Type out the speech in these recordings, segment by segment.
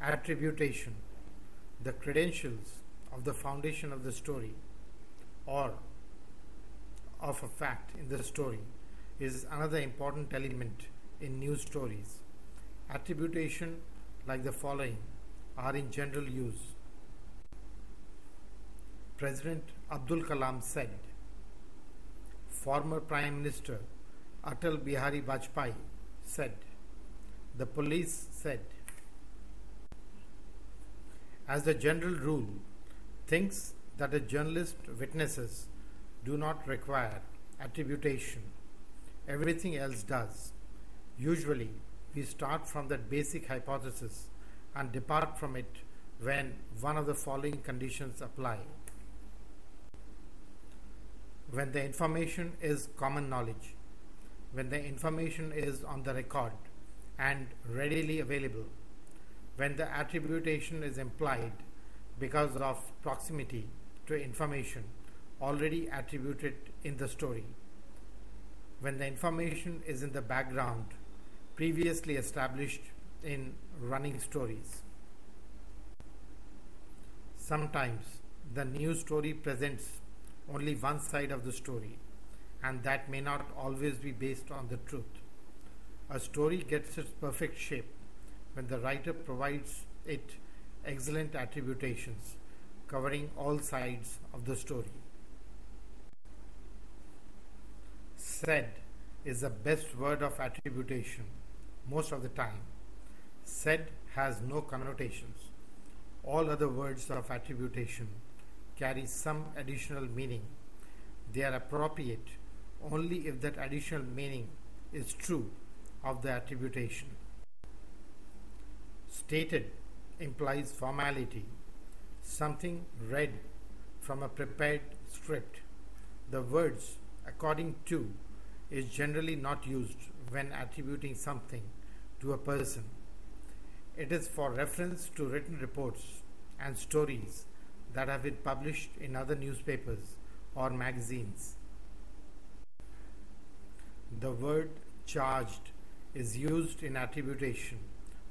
Attribution, the credentials of the foundation of the story or of a fact in the story, is another important element in news stories. Attribution, like the following, are in general use. President Abdul Kalam said. Former Prime Minister Atal Bihari Vajpayee said. The police said. As a general rule, things that a journalist witnesses do not require attribution. Everything else does. Usually, we start from that basic hypothesis and depart from it when one of the following conditions apply. When the information is common knowledge, when the information is on the record and readily available, when the attribution is implied because of proximity to information already attributed in the story, when the information is in the background previously established in running stories. Sometimes the news story presents only one side of the story, and that may not always be based on the truth. A story gets its perfect shape when the writer provides it excellent attributions covering all sides of the story. Said is the best word of attribution most of the time. Said has no connotations. All other words of attribution carry some additional meaning. They are appropriate only if that additional meaning is true of the attribution. Stated implies formality, something read from a prepared script. The words according to is generally not used when attributing something to a person. It is for reference to written reports and stories that have been published in other newspapers or magazines. The word charged is used in attribution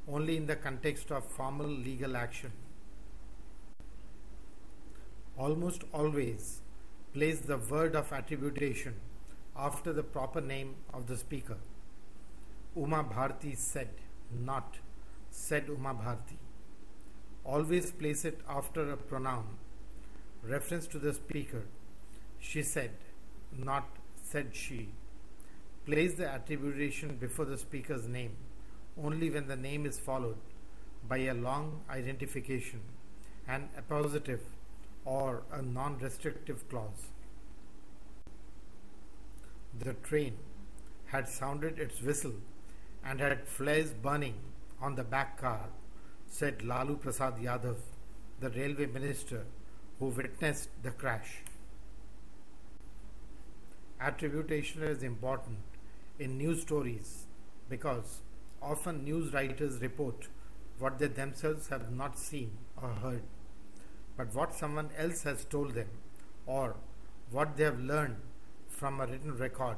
only in the context of formal legal action. Almost always place the word of attribution after the proper name of the speaker. Uma Bharti said, not said Uma Bharti. Always place it after a pronoun, reference to the speaker. She said, not said she. Place the attribution before the speaker's name only when the name is followed by a long identification, an appositive, or a non-restrictive clause. The train had sounded its whistle and had flares burning on the back car, said Lalu Prasad Yadav, the railway minister who witnessed the crash. Attribution is important in news stories because often news writers report what they themselves have not seen or heard, but what someone else has told them or what they have learned from a written record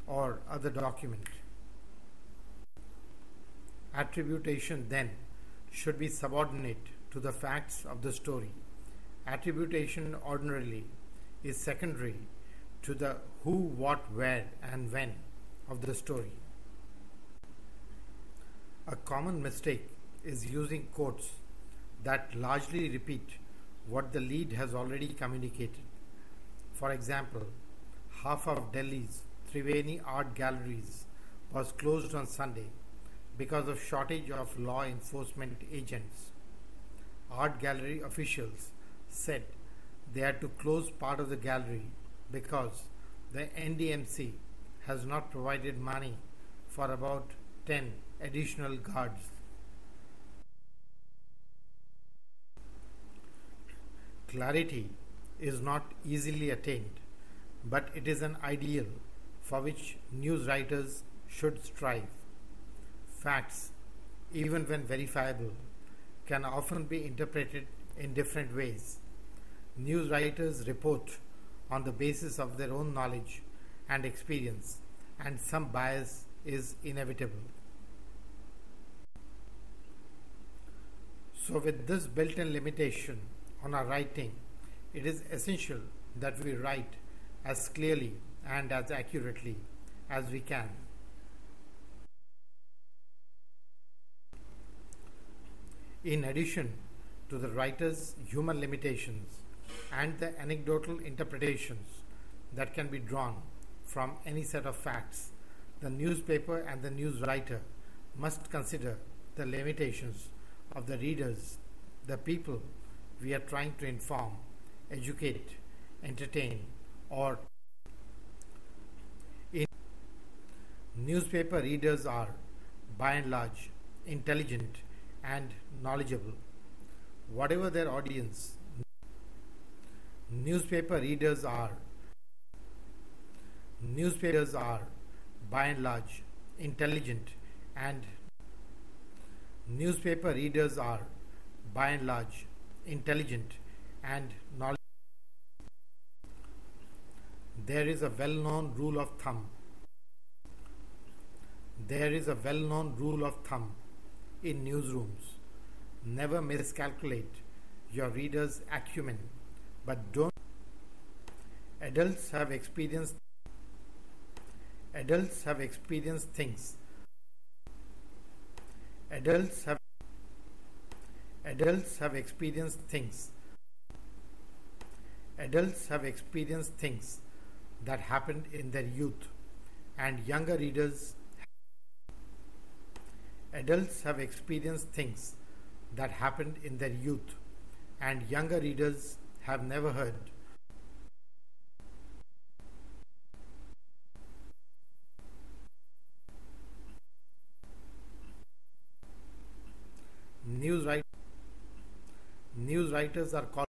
or other document. Attribution then should be subordinate to the facts of the story. Attribution ordinarily is secondary to the who, what, where, and when of the story. A common mistake is using quotes that largely repeat what the lead has already communicated. For example, half of Delhi's Triveni art galleries was closed on Sunday because of shortage of law enforcement agents. Art gallery officials said they had to close part of the gallery because the NDMC has not provided money for about 10 additional guards. Clarity is not easily attained, but it is an ideal for which news writers should strive. Facts, even when verifiable, can often be interpreted in different ways. News writers report on the basis of their own knowledge and experience, and some bias is inevitable. So, with this built in limitation on our writing, it is essential that we write as clearly and as accurately as we can. In addition to the writer's human limitations and the anecdotal interpretations that can be drawn from any set of facts, the newspaper and the news writer must consider the limitations of the readers, the people we are trying to inform, educate, entertain, or in newspaper readers are, by and large, intelligent and knowledgeable. Whatever their audience, newspaper readers are, by and large, intelligent and newspaper readers are, by and large, intelligent and knowledgeable. There is a well-known rule of thumb. There is a well-known rule of thumb in newsrooms. Never miscalculate your reader's acumen, but don't. Adults have experienced things. Adults have experienced things. Adults have experienced things that happened in their youth, and younger readers. Adults have experienced things that happened in their youth, and younger readers have never heard. News writers are called